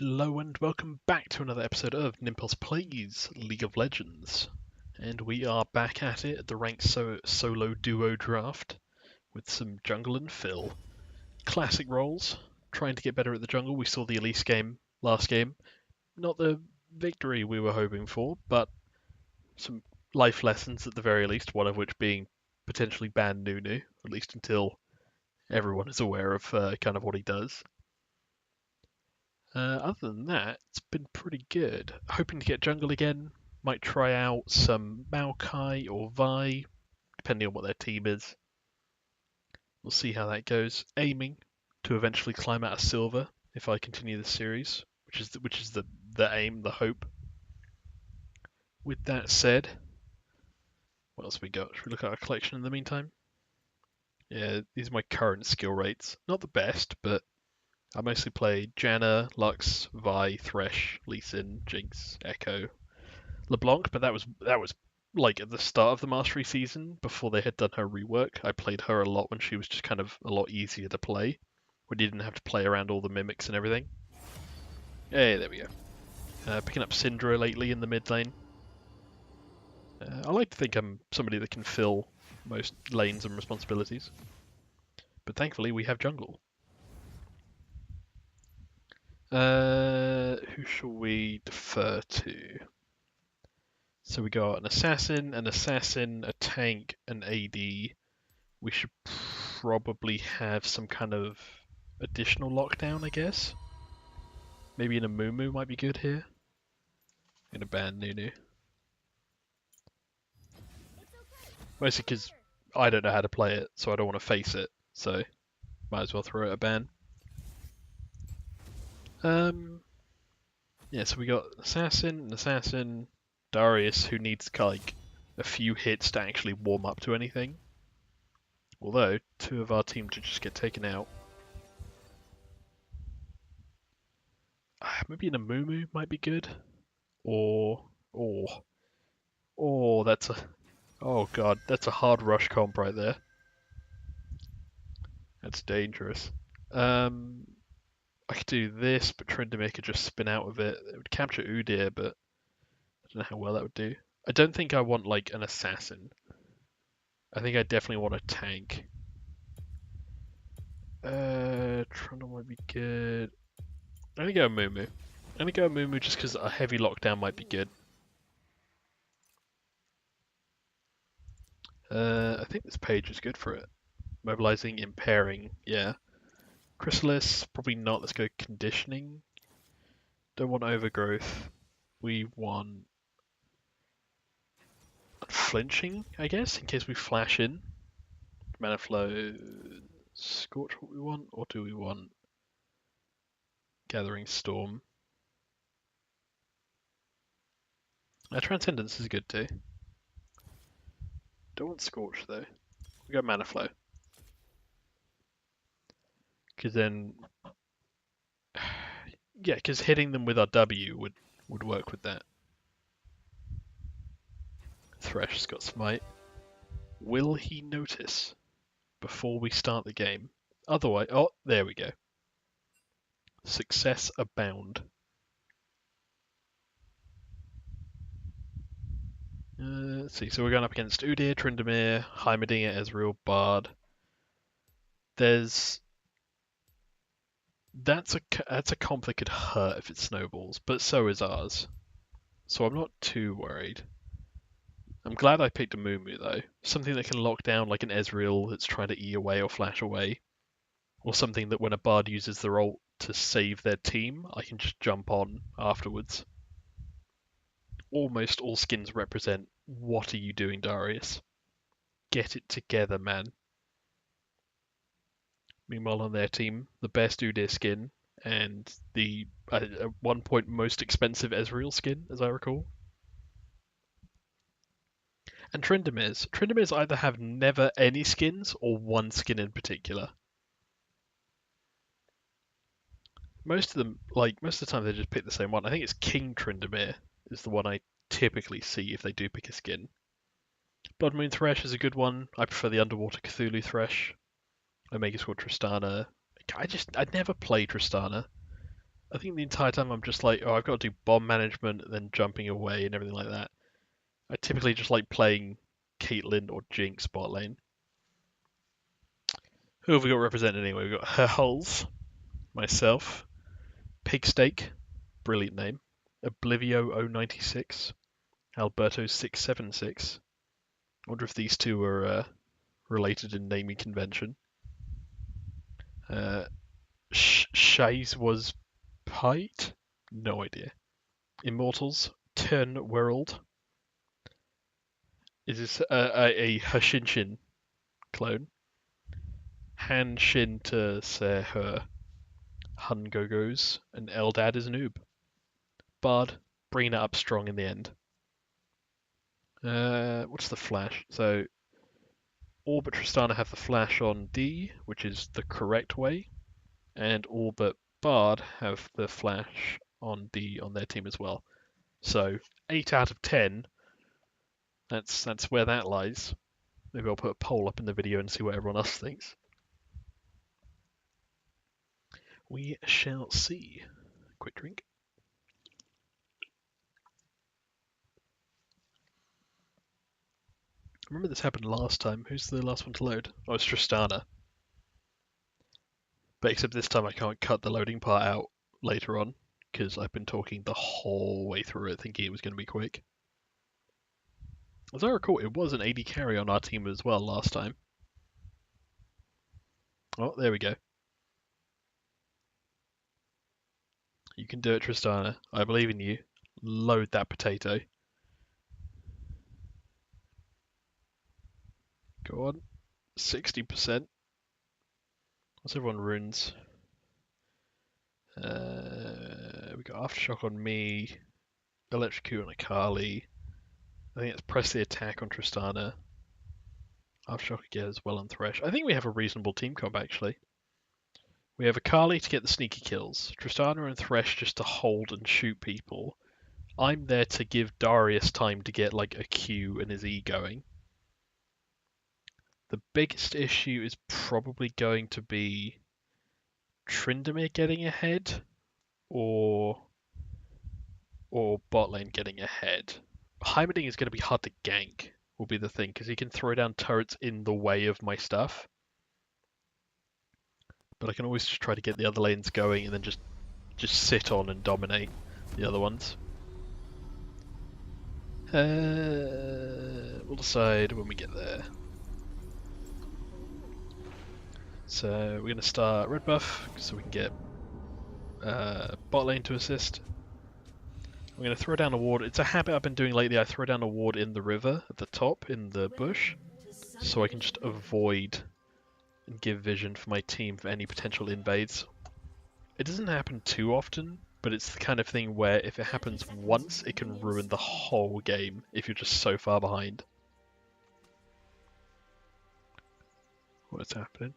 Hello and welcome back to another episode of Nimpulse Plays League of Legends. And we are back at it at the ranked solo duo draft with some jungle and Phil. Classic roles, trying to get better at the jungle. We saw the Elise game last game. Not the victory we were hoping for, but some life lessons at the very least, one of which being potentially ban Nunu, at least until everyone is aware of kind of what he does. Other than that, it's been pretty good. Hoping to get jungle again. Might try out some Maokai or Vi, depending on what their team is. We'll see how that goes. Aiming to eventually climb out of silver if I continue this series, which is the aim, the hope. With that said, what else we got? Should we look at our collection in the meantime? Yeah, these are my current skill rates. Not the best, but I mostly play Janna, Lux, Vi, Thresh, Lee Sin, Jinx, Echo, LeBlanc, but that was like at the start of the Mastery season before they had done her rework. I played her a lot when she was just kind of a lot easier to play, when you didn't have to play around all the mimics and everything. Hey, there we go. Picking up Syndra lately in the mid lane. I like to think I'm somebody that can fill most lanes and responsibilities, but thankfully we have jungle. Who shall we defer to? So we got an assassin, a tank, an AD. We should probably have some kind of additional lockdown, I guess. Maybe an Amumu might be good here. I'm gonna ban Nunu. Mostly because I don't know how to play it, so I don't want to face it. So might as well throw it a ban. Yeah, so we got an assassin, Darius, who needs like a few hits to actually warm up to anything. Although two of our team to just get taken out. Maybe an Amumu might be good, or that's a that's a hard rush comp right there. That's dangerous. I could do this, but Tryndamere could just spin out of it. It would capture Udyr, but I don't know how well that would do. I don't think I want like an assassin. I think I definitely want a tank. Trundle might be good. I'm gonna go Mumu. I'm gonna go Mumu just because a heavy lockdown might be good. I think this page is good for it. Mobilizing, impairing, yeah. Chrysalis, probably not. Let's go conditioning. Don't want overgrowth. We want flinching, I guess, in case we flash in. Mana flow, scorch what we want, or do we want gathering storm? Transcendence is good too. Don't want scorch though. We got mana flow. Because then, yeah, because hitting them with our W would work with that. Thresh's got smite. Will he notice before we start the game? Otherwise, oh, there we go. Success abound. Let's see. So we're going up against Udyr, Tryndamere, Heimerdinger, Ezreal, Bard. That's a comp that could hurt if it snowballs, but so is ours. So I'm not too worried. I'm glad I picked a Mumu though. Something that can lock down like an Ezreal that's trying to E away or flash away. Or something that when a Bard uses their ult to save their team, I can just jump on afterwards. Almost all skins represent, what are you doing, Darius? Get it together, man. Meanwhile, on their team, the best Udyr skin and the at one point most expensive Ezreal skin, as I recall. And Tryndamere's either have never any skins or one skin in particular. Most of the time, they just pick the same one. I think it's King Tryndamere is the one I typically see if they do pick a skin. Blood Moon Thresh is a good one. I prefer the Underwater Cthulhu Thresh. Omega Sword Tristana. I never play Tristana. I think the entire time I'm just like, oh, I've got to do bomb management and then jumping away and everything like that. I typically just like playing Caitlyn or Jinx bot lane. Who have we got represented anyway? We've got Herhuls, myself, Pigsteak, brilliant name, Oblivio096, Alberto676. I wonder if these two are related in naming convention. Shays was Pite? No idea. Immortals, Turn World. Is this a Hashinshin clone? Han Shin to Se Her. Hun Gogos, and Eldad is a noob. Bard, bringing it up strong in the end. What's the flash? So, all but Tristana have the flash on D, which is the correct way, and all but Bard have the flash on D on their team as well. So, 8 out of 10. That's where that lies. Maybe I'll put a poll up in the video and see what everyone else thinks. We shall see. Quick drink. I remember this happened last time. Who's the last one to load? Oh, it's Tristana. But except this time I can't cut the loading part out later on, because I've been talking the whole way through it thinking it was going to be quick. As I recall, it was an AD carry on our team as well last time. Oh, there we go. You can do it, Tristana. I believe in you. Load that potato. Go on. 60%. What's everyone runes? We got Aftershock on me. Electrocute on Akali. I think it's press the attack on Tristana. Aftershock again as well on Thresh. I think we have a reasonable team comp actually. We have Akali to get the sneaky kills, Tristana and Thresh just to hold and shoot people. I'm there to give Darius time to get like a Q and his E going. The biggest issue is probably going to be Tryndamere getting ahead or bot lane getting ahead. Heimerdinger is going to be hard to gank, will be the thing, because he can throw down turrets in the way of my stuff. But I can always just try to get the other lanes going and then just sit on and dominate the other ones. We'll decide when we get there. So we're going to start red buff so we can get bot lane to assist. I'm going to throw down a ward. It's a habit I've been doing lately. I throw down a ward in the river at the top in the bush so I can just avoid and give vision for my team for any potential invades. It doesn't happen too often, but it's the kind of thing where if it happens once, it can ruin the whole game if you're just so far behind. What's happening?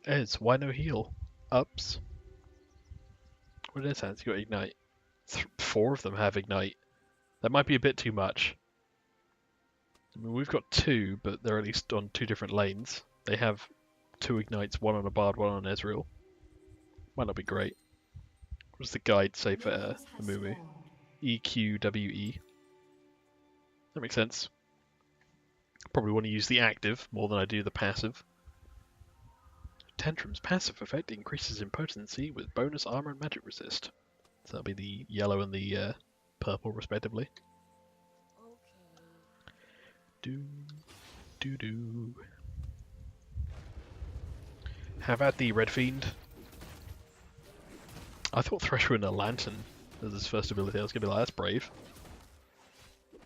Ez, why no heal? Ups. What is that? You got Ignite. 4 of them have Ignite. That might be a bit too much. I mean, we've got 2, but they're at least on 2 different lanes. They have 2 Ignites, 1 on a Bard, 1 on Ezreal. Might not be great. What does the guide say for Amumu? EQWE. That makes sense. Probably want to use the active more than I do the passive. Tantrum's passive effect increases in potency with bonus armor and magic resist. So that'll be the yellow and the purple respectively. Do. Have at the Red Fiend. I thought Thresh were in a lantern as his first ability. I was going to be like, that's brave.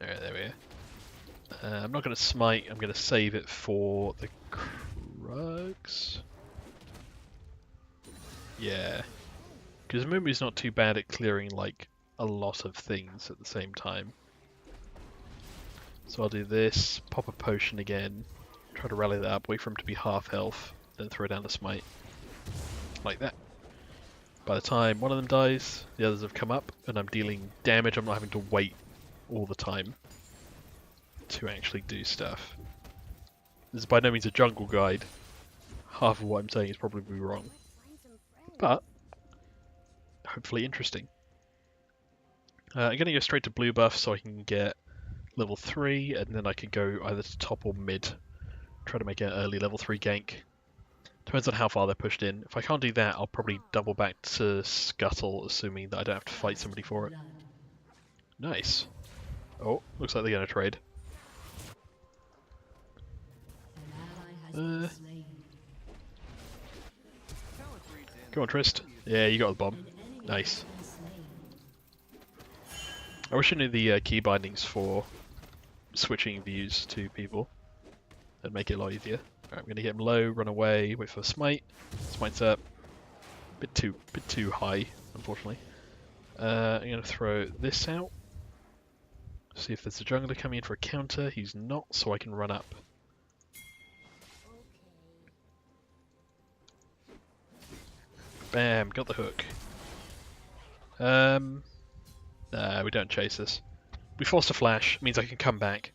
Alright, there we are. I'm not going to smite, I'm going to save it for the Krugs. Yeah. Because Mumu's not too bad at clearing like a lot of things at the same time. So I'll do this, pop a potion again, try to rally that up, wait for him to be half health, then throw down the smite. Like that. By the time one of them dies, the others have come up, and I'm dealing damage. I'm not having to wait all the time to actually do stuff. This is by no means a jungle guide. Half of what I'm saying is probably wrong. But hopefully interesting. I'm going to go straight to blue buff so I can get level 3, and then I can go either to top or mid. Try to make an early level 3 gank. Depends on how far they're pushed in. If I can't do that, I'll probably double back to Scuttle, assuming that I don't have to fight somebody for it. Nice. Oh, looks like they're going to trade. Go on, Trist. Yeah, you got the bomb. Nice. I wish I knew the key bindings for switching views to people. That'd make it a lot easier. Alright, I'm going to get him low, run away, wait for smite. Smite's up. Bit too high, unfortunately. I'm going to throw this out. See if there's a jungler coming in for a counter. He's not, so I can run up. Bam, got the hook. Nah, we don't chase this. We force a flash, means I can come back.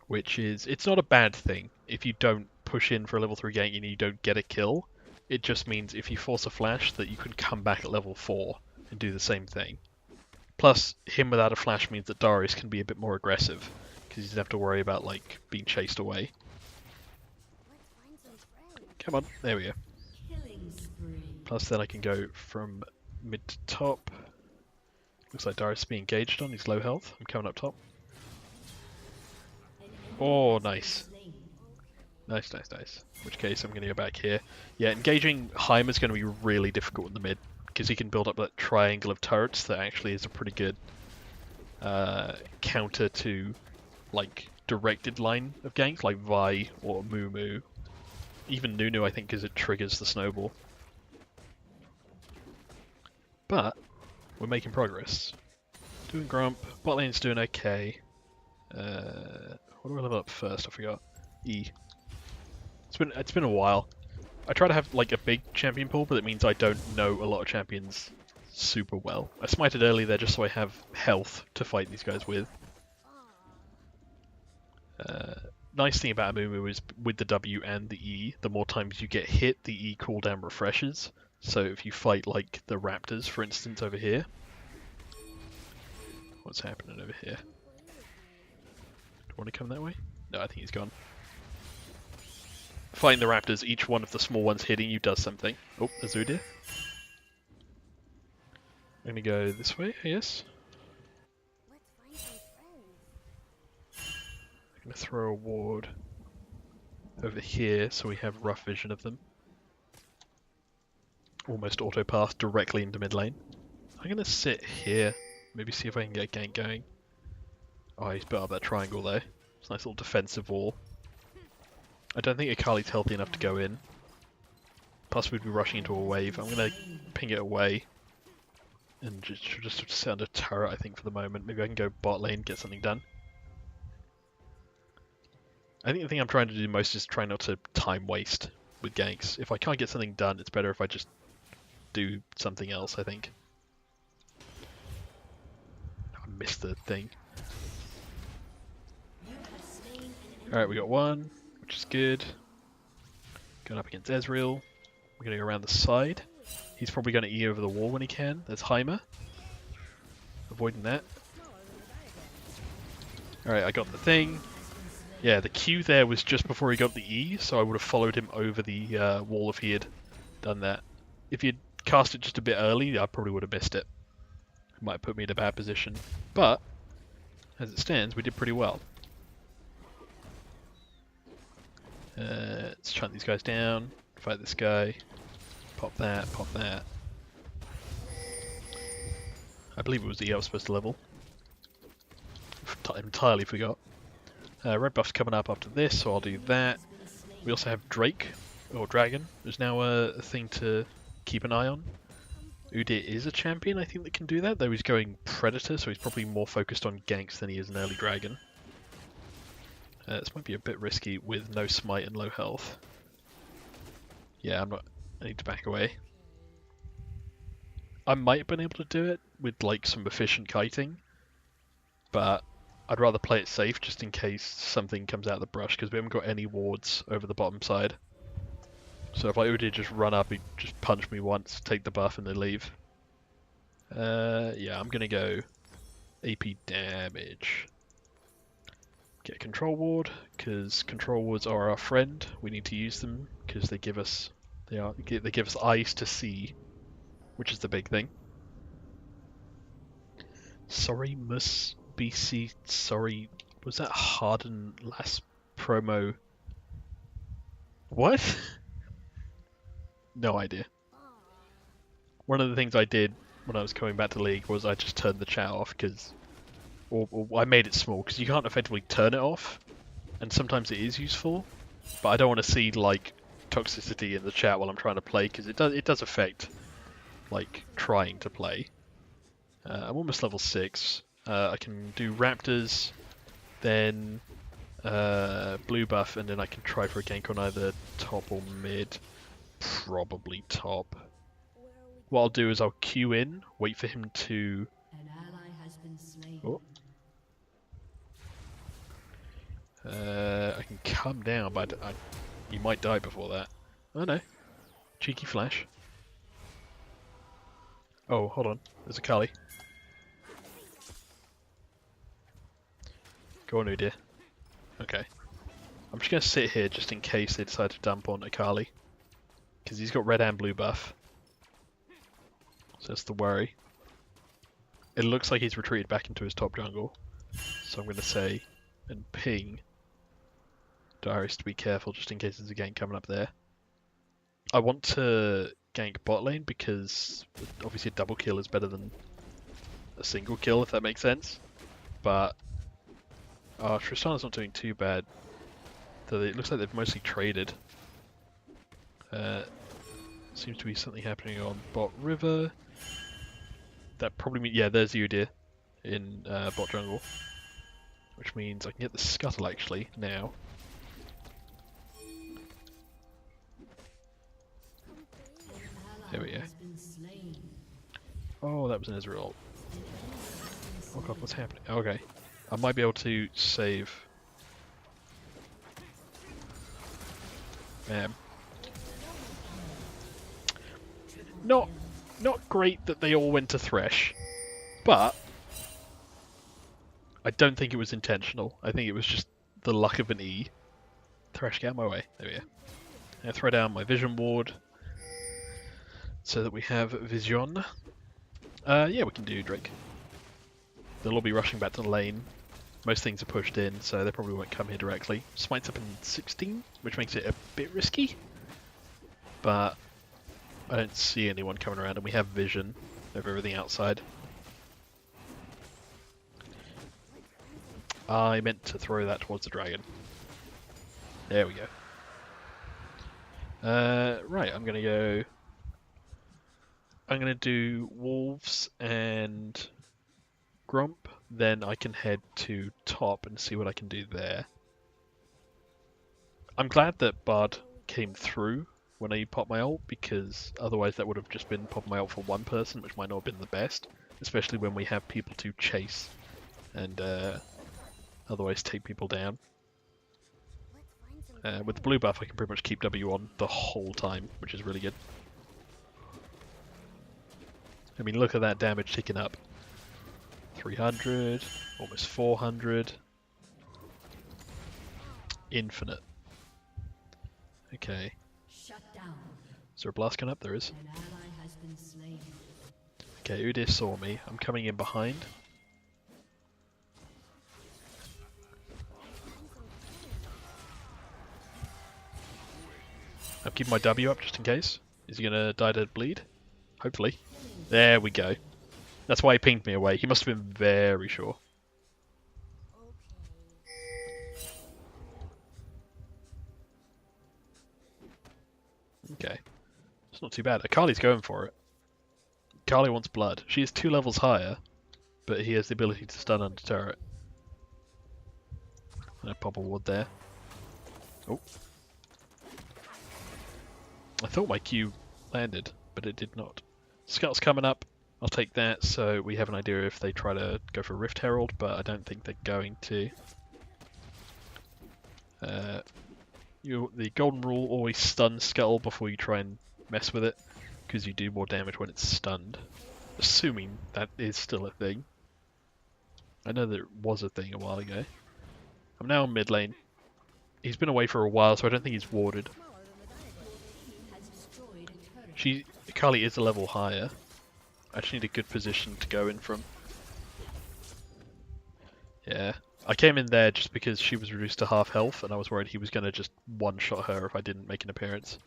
Which is, it's not a bad thing if you don't push in for a level 3 gank and you don't get a kill. It just means if you force a flash that you can come back at level 4 and do the same thing. Plus, him without a flash means that Darius can be a bit more aggressive, because he doesn't have to worry about, like, being chased away. Come on, there we go. Plus then I can go from mid to top. Looks like Darius is being engaged on, he's low health. I'm coming up top. Oh, nice. Nice. In which case I'm going to go back here. Yeah, engaging Heimer is going to be really difficult in the mid, because he can build up that triangle of turrets that actually is a pretty good counter to like directed line of ganks like Vi or Moo. Even Nunu, I think, because it triggers the snowball. But we're making progress. Doing Grump. Bot lane's doing okay. What do I level up first? I forgot. E. It's been a while. I try to have like a big champion pool, but it means I don't know a lot of champions super well. I smited early there just so I have health to fight these guys with. Nice thing about Amumu is with the W and the E, the more times you get hit, the E cooldown refreshes. So if you fight like the Raptors, for instance, over here. What's happening over here? Do you want to come that way? No, I think he's gone. Fighting the Raptors, each one of the small ones hitting you does something. Oh, Azudir. I'm gonna go this way, I guess. I'm gonna throw a ward over here so we have rough vision of them. Almost auto path directly into mid lane. I'm gonna sit here, maybe see if I can get a gank going. Oh, he's built up that triangle there. It's a nice little defensive wall. I don't think Akali's healthy enough to go in. Plus we'd be rushing into a wave. I'm gonna ping it away. And just sit under turret, I think, for the moment. Maybe I can go bot lane, get something done. I think the thing I'm trying to do most is try not to time waste with ganks. If I can't get something done, it's better if I just do something else, I think. I missed the thing. Alright, we got one, which is good. Going up against Ezreal. We're going to go around the side. He's probably going to E over the wall when he can. There's Heimer. Avoiding that. Alright, I got the thing. Yeah, the Q there was just before he got the E, so I would have followed him over the wall if he had done that. If he'd cast it just a bit early, I probably would have missed it. It might have put me in a bad position. But, as it stands, we did pretty well. Let's chunk these guys down, fight this guy, pop that, pop that. I believe it was the E I was supposed to level. Entirely forgot. Red buff's coming up after this, so I'll do that. We also have Drake, or Dragon. There's now a thing to keep an eye on. Udyr is a champion, I think, that can do that, though he's going Predator, so he's probably more focused on ganks than he is an early Dragon. This might be a bit risky with no smite and low health. Yeah, I need to back away. I might have been able to do it with like some efficient kiting, but I'd rather play it safe just in case something comes out of the brush, because we haven't got any wards over the bottom side. So if I would just run up, he'd just punch me once, take the buff, and then leave. Yeah, I'm gonna go AP damage. Get a control ward, because control wards are our friend. We need to use them because they give us they give us eyes to see, which is the big thing. Sorry, Mus BC. Sorry, was that Harden last promo? What? No idea. One of the things I did when I was coming back to League was I just turned the chat off because, or I made it small because you can't effectively turn it off, and sometimes it is useful, but I don't want to see like toxicity in the chat while I'm trying to play because it does affect like trying to play. I'm almost level 6. I can do Raptors, then blue buff, and then I can try for a gank on either top or mid. Probably top. What I'll do is I'll queue in, wait for him to... Oh. I can come down, but he might die before that. Oh no. Cheeky flash. Oh, hold on. There's a Kali. Go on, Udyr. Okay. I'm just going to sit here just in case they decide to dump on Akali. Because he's got red and blue buff. So that's the worry. It looks like he's retreated back into his top jungle. So I'm going to say and ping Darius to be careful just in case there's a gank coming up there. I want to gank bot lane because obviously a double kill is better than a single kill, if that makes sense. But Tristana's not doing too bad. Though it looks like they've mostly traded. Seems to be something happening on bot river. That probably means, yeah, there's Udyr in bot jungle. Which means I can get the scuttle actually now. There we go. Oh, that was an Israel. Oh god, what's happening? Okay. I might be able to save. Not great that they all went to Thresh, but I don't think it was intentional. I think it was just the luck of an E. Thresh, get out of my way. There we go. Now throw down my vision ward so that we have vision. Yeah, we can do Drake. They'll all be rushing back to the lane. Most things are pushed in, so they probably won't come here directly. Smite's up in 16, which makes it a bit risky. But I don't see anyone coming around, and we have vision of everything outside. I meant to throw that towards the dragon. There we go. Right, I'm gonna do wolves and Grump, then I can head to top and see what I can do there. I'm glad that Bard came through when I popped my ult, because otherwise that would have just been popping my ult for one person, which might not have been the best, especially when we have people to chase and otherwise take people down. With the blue buff I can pretty much keep W on the whole time, which is really good. I mean, look at that damage ticking up. 300, almost 400. Infinite. Okay. Is there a blast gun up? There is. Okay, Udyr saw me. I'm coming in behind. I'm keeping my W up just in case. Is he gonna die to bleed? Hopefully. There we go. That's why he pinged me away. He must have been very sure. Okay. It's not too bad. Akali's going for it. Akali wants blood. She is 2 levels higher, but he has the ability to stun under turret. I'm gonna pop a ward there. Oh. I thought my Q landed, but it did not. Scout's coming up. I'll take that, so we have an idea if they try to go for Rift Herald, but I don't think they're going to. The golden rule: always stun Scuttle before you try and mess with it, because you do more damage when it's stunned. Assuming that is still a thing. I know that it was a thing a while ago. I'm now in mid lane. He's been away for a while, so I don't think he's warded. Kali is a level higher. I just need a good position to go in from. Yeah. I came in there just because she was reduced to half health, and I was worried he was going to just one-shot her if I didn't make an appearance.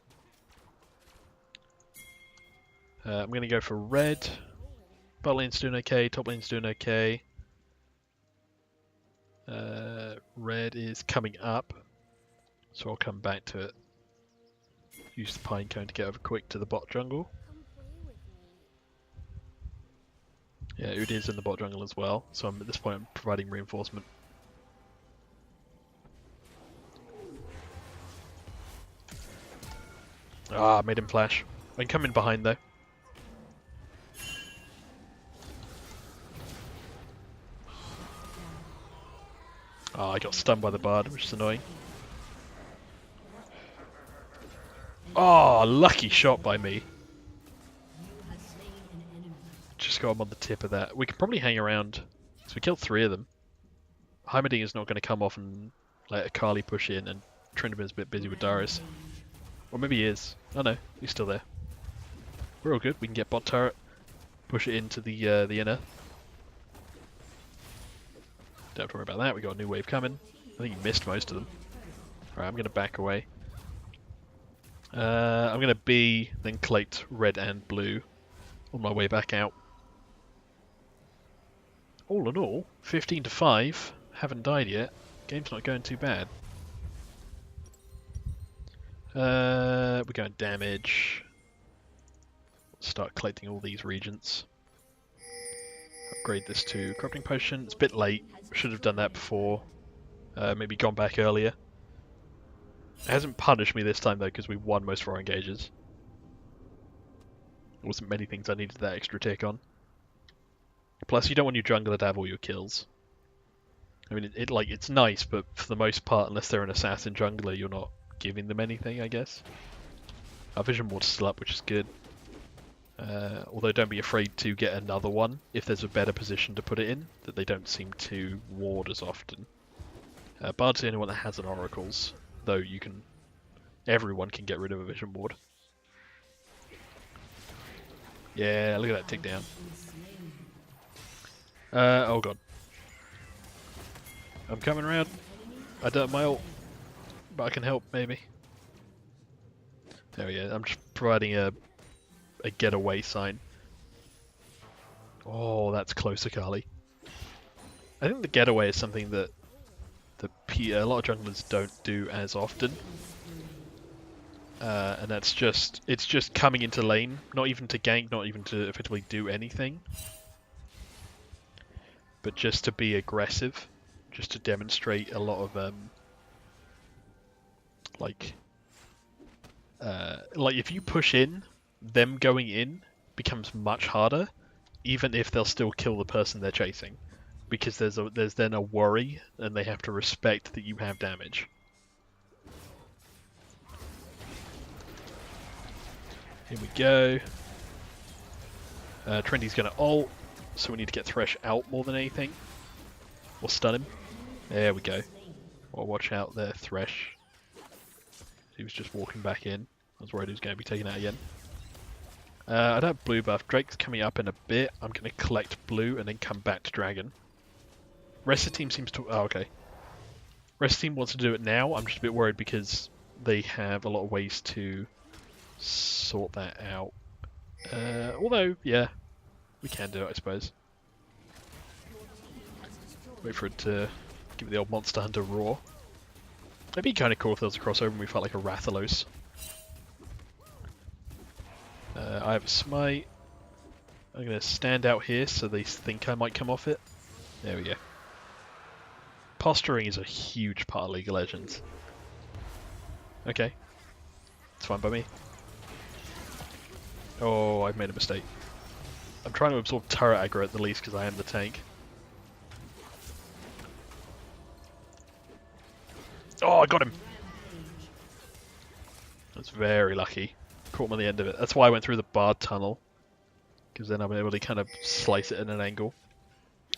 I'm going to go for red. Bot lane's doing okay, top lane's doing okay. Red is coming up, so I'll come back to it. Use the pine cone to get over quick to the bot jungle. Yeah, Ud is in the bot jungle as well, so at this point I'm providing reinforcement. Ah, made him flash. I can come in behind though. Ah, I got stunned by the bard, which is annoying. Oh, lucky shot by me. Just got him on the tip of that. We can probably hang around. So we killed 3 of them. Heimerdinger is not going to come off and let Akali push in, and Trindamer's a bit busy with Darius. Or maybe he is. Oh no, he's still there. We're all good. We can get bot turret, push it into the inner. Don't have to worry about that. We got a new wave coming. I think he missed most of them. Alright, I'm going to back away. I'm going to B, then collect red and blue on my way back out. All in all, 15 to 5. Haven't died yet. Game's not going too bad. We're going damage. Start collecting all these regents. Upgrade this to corrupting potion. It's a bit late. Should have done that before. Maybe gone back earlier. It hasn't punished me this time though, because we won most of our engages. There wasn't many things I needed that extra tick on. Plus, you don't want your jungler to have all your kills. I mean, it's nice, but for the most part, unless they're an assassin jungler, you're not giving them anything, I guess. Our vision ward's still up, which is good. Although don't be afraid to get another one if there's a better position to put it in, that they don't seem to ward as often. Bard's the only one that has an oracles, though everyone can get rid of a vision ward. Yeah, look at that tick down. Oh god. I'm coming around. I don't have my ult, but I can help maybe. There we go. I'm just providing a getaway sign. Oh, that's close, Akali. I think the getaway is something that a lot of junglers don't do as often. And it's just coming into lane, not even to gank, not even to effectively do anything. But just to be aggressive, just to demonstrate a lot of like if you push in, them going in becomes much harder, even if they'll still kill the person they're chasing, because there's then a worry, and they have to respect that you have damage. Here we go. Trendy's gonna ult, so we need to get Thresh out more than anything. Or stun him. There we go. Well, watch out there, Thresh. He was just walking back in. I was worried he was going to be taken out again. I don't have blue buff. Drake's coming up in a bit. I'm going to collect blue and then come back to dragon. Rest of the team seems to... Oh, okay. Rest of the team wants to do it now. I'm just a bit worried because they have a lot of ways to sort that out. Although, yeah, we can do it, I suppose. Wait for it to give the old Monster Hunter roar. It'd be kind of cool if there was a crossover and we felt like a Rathalos. I have a smite. I'm going to stand out here so they think I might come off it. There we go. Posturing is a huge part of League of Legends. Okay. It's fine by me. Oh, I've made a mistake. I'm trying to absorb turret aggro at the least because I am the tank. Oh, I got him! That's very lucky. Caught him on the end of it. That's why I went through the Bard tunnel. Because then I'm able to kind of slice it at an angle.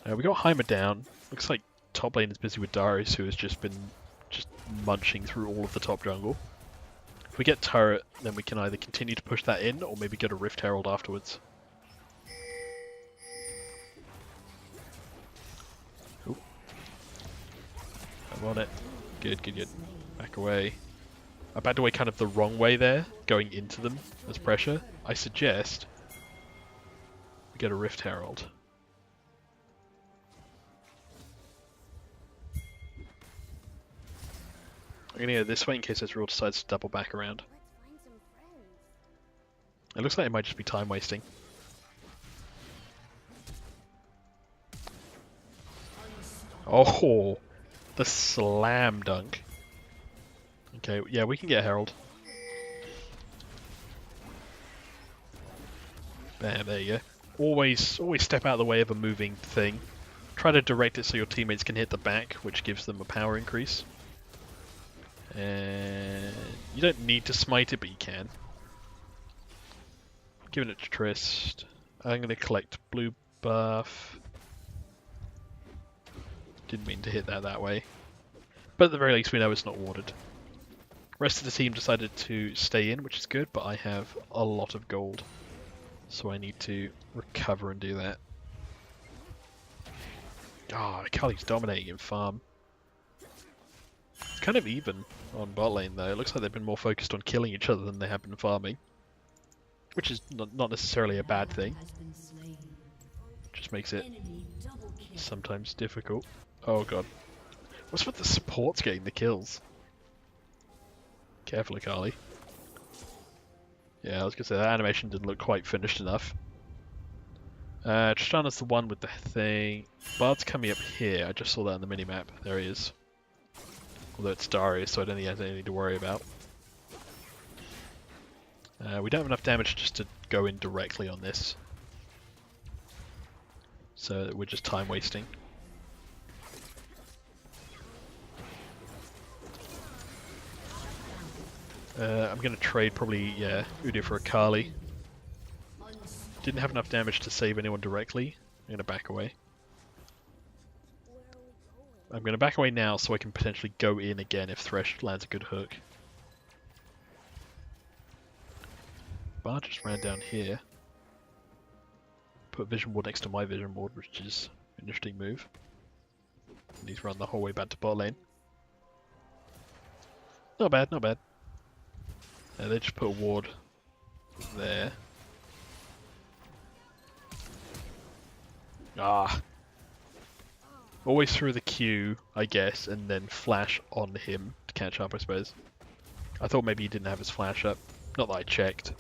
We got Heimer down. Looks like top lane is busy with Darius, who has just been munching through all of the top jungle. If we get turret, then we can either continue to push that in, or maybe get a Rift Herald afterwards. Ooh. I'm on it. Good, good, good. Back away. I backed away kind of the wrong way there, going into them as pressure. I suggest we get a Rift Herald. I'm gonna go this way in case Ezreal decides to double back around. It looks like it might just be time wasting. Oh, the slam dunk. Okay, yeah, we can get Herald. Bam, there you go. Always step out of the way of a moving thing. Try to direct it so your teammates can hit the back, which gives them a power increase. And you don't need to smite it, but you can. Giving it to Trist. I'm going to collect blue buff. Didn't mean to hit that way. But at the very least we know it's not warded. Rest of the team decided to stay in, which is good, but I have a lot of gold. So I need to recover and do that. Ah, oh, Kali's dominating in farm. It's kind of even on bot lane though. It looks like they've been more focused on killing each other than they have been farming. Which is not necessarily a bad thing. Just makes it sometimes difficult. Oh god. What's with the supports getting the kills? Careful, Akali. Yeah, I was gonna say that animation didn't look quite finished enough. Tristana's the one with the thing. Bard's coming up here. I just saw that on the minimap. There he is. Although it's Darius, so I don't think he has anything to worry about. We don't have enough damage just to go in directly on this. So we're just time wasting. I'm going to trade probably, yeah, Udyr for Akali. Didn't have enough damage to save anyone directly. I'm going to back away. I'm going to back away now so I can potentially go in again if Thresh lands a good hook. Bard just ran down here. Put Vision Ward next to my Vision Ward, which is an interesting move. And he's run the whole way back to bot lane. Not bad, not bad. They just put a ward there. Ah! Always through the Q, I guess, and then flash on him to catch up, I suppose. I thought maybe he didn't have his flash up. Not that I checked.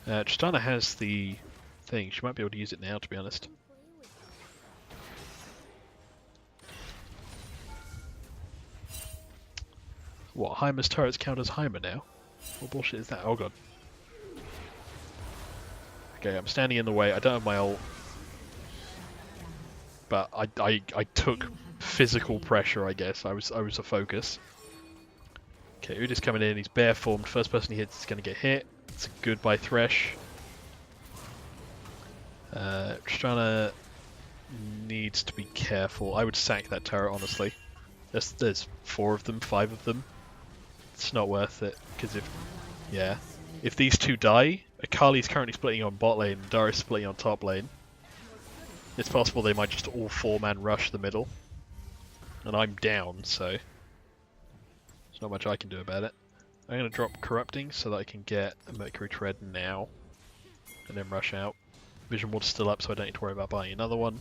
Tristana has the thing. She might be able to use it now, to be honest. What, Heimer's turrets count as Heimer now? What bullshit is that? Oh god. Okay, I'm standing in the way. I don't have my ult. But I took physical pressure, I guess. I was a focus. Okay, Udyr's coming in. He's bare formed. First person he hits is going to get hit. It's good by Thresh. Tristana needs to be careful. I would sack that turret, honestly. There's 4 of them, 5 of them. It's not worth it, because if these two die, Akali's currently splitting on bot lane, and Darius splitting on top lane. It's possible they might just all 4-man rush the middle. And I'm down, so there's not much I can do about it. I'm going to drop Corrupting so that I can get a Mercury Tread now. And then rush out. Vision Ward's still up, so I don't need to worry about buying another one.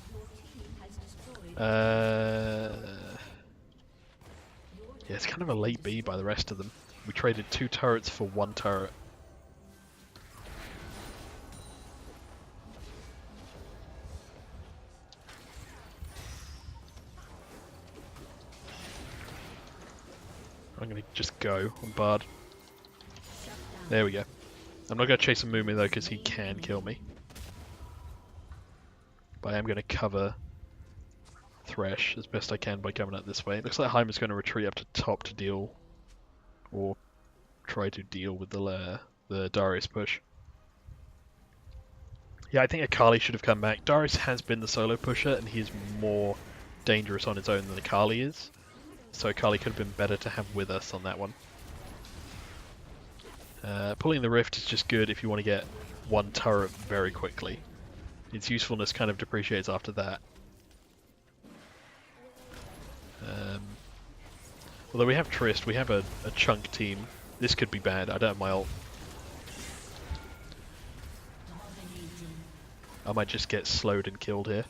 Yeah, it's kind of a late B by the rest of them. We traded 2 turrets for 1 turret. I'm going to just go on Bard. There we go. I'm not going to chase a Moomin though, because he can kill me. But I am going to cover Thresh as best I can by coming up this way. It looks like Heimer's going to retreat up to top to deal, or try to deal with the Darius push. Yeah, I think Akali should have come back. Darius has been the solo pusher, and he's more dangerous on his own than Akali is. So Akali could have been better to have with us on that one. Pulling the Rift is just good if you want to get one turret very quickly. Its usefulness kind of depreciates after that. Although we have Trist, we have a chunk team. This could be bad. I don't have my ult. I might just get slowed and killed here.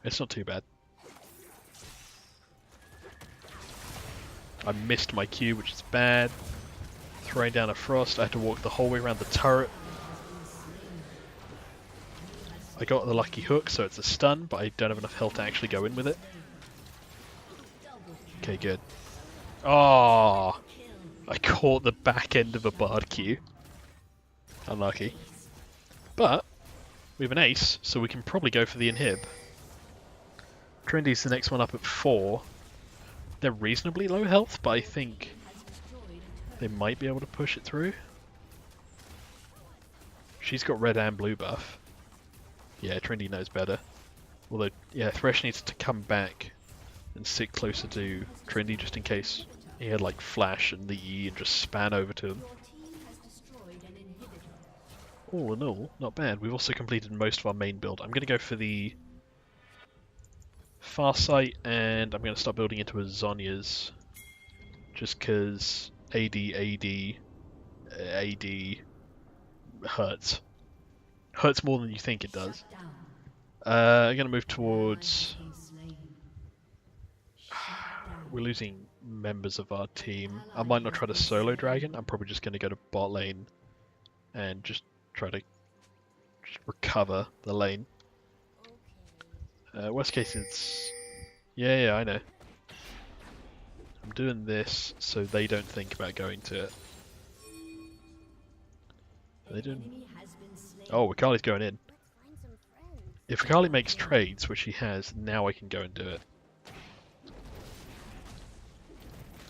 It's not too bad. I missed my Q, which is bad. Throwing down a Frost. I had to walk the whole way around the turret. I got the lucky hook, so it's a stun, but I don't have enough health to actually go in with it. Okay, good. Oh, I caught the back end of a Bard Q. Unlucky. But we have an ace, so we can probably go for the inhib. Trindy's the next one up at 4. They're reasonably low health, but I think they might be able to push it through. She's got red and blue buff. Yeah, Trindy knows better. Although, yeah, Thresh needs to come back and sit closer to Trindy just in case he had like flash and the E and just span over to him. All in all, not bad. We've also completed most of our main build. I'm going to go for the Farsight, and I'm going to start building into a Zhonya's just because AD hurts. Hurts more than you think it does. I'm going to move towards... We're losing members of our team. I might not try to solo Dragon. I'm probably just going to go to bot lane and just try to recover the lane. Worst case it's... Yeah, I know. I'm doing this so they don't think about going to it. Are they doing... Oh, Akali's going in. If Akali makes trades, which he has, now I can go and do it.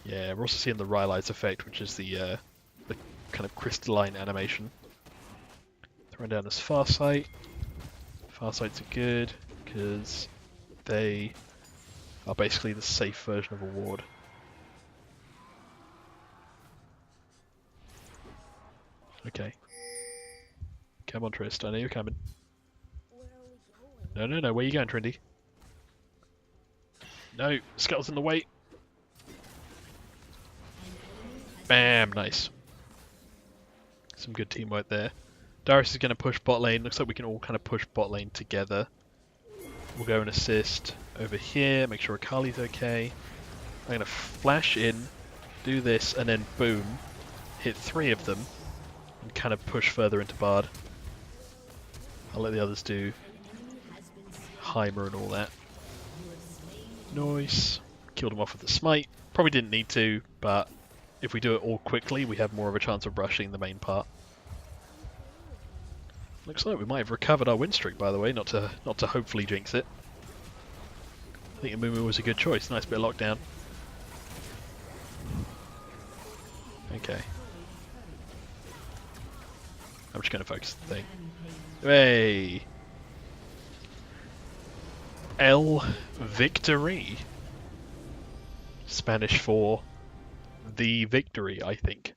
Yeah, we're also seeing the Rylai's effect, which is the kind of crystalline animation. Throwing down this Farsight. Farsights are good, because they are basically the safe version of a ward. Okay. Come on, Trist, I know you're coming. No, where are you going, Trindy? No, Scuttle's in the way. Bam, nice. Some good teamwork there. Darius is going to push bot lane. Looks like we can all kind of push bot lane together. We'll go and assist over here, make sure Akali's okay. I'm going to flash in, do this, and then boom, hit 3 of them, and kind of push further into Bard. I'll let the others do Heimer and all that. Nice. Killed him off with the smite. Probably didn't need to, but if we do it all quickly, we have more of a chance of rushing the main part. Looks like we might have recovered our win streak, by the way, not to hopefully jinx it. I think Amumu was a good choice. Nice bit of lockdown. Okay. I'm just going to focus the thing. Hey! El Victory. Spanish for the victory, I think.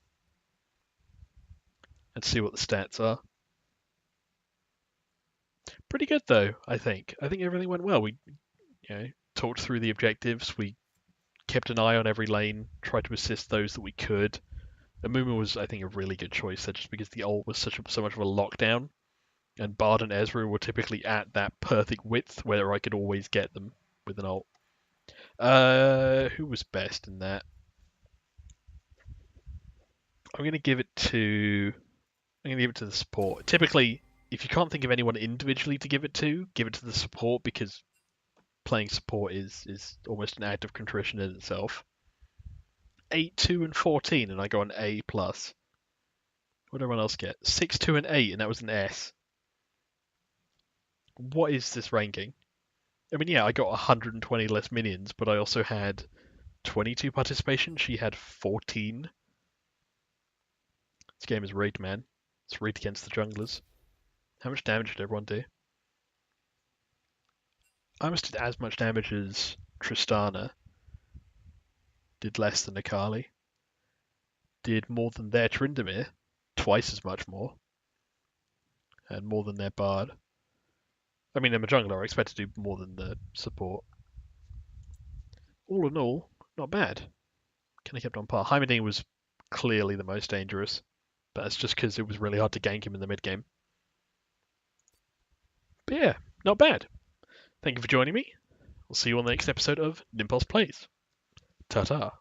Let's see what the stats are. Pretty good though, I think. I think everything went well. We, talked through the objectives. We kept an eye on every lane, tried to assist those that we could. Amumu was, I think, a really good choice there, just because the ult was so much of a lockdown, and Bard and Ezreal were typically at that perfect width where I could always get them with an ult. Who was best in that? I'm going to give it to the support. Typically, if you can't think of anyone individually to give it to the support, because playing support is almost an act of contrition in itself. 8, 2, and 14, and I go an A+. What did everyone else get? 6, 2, and 8, and that was an S. What is this ranking? I mean, yeah, I got 120 less minions, but I also had 22 participation. She had 14. This game is rigged, man. It's rigged against the junglers. How much damage did everyone do? I almost did as much damage as Tristana. Did less than Akali. Did more than their Tryndamere. Twice as much more. And more than their Bard. I mean, I'm a jungler. I expect to do more than the support. All in all, not bad. Kind of kept on par. Heimerdinger was clearly the most dangerous. But that's just because it was really hard to gank him in the mid game. But yeah, not bad. Thank you for joining me. We'll see you on the next episode of Nimpulse Plays. Ta-ta.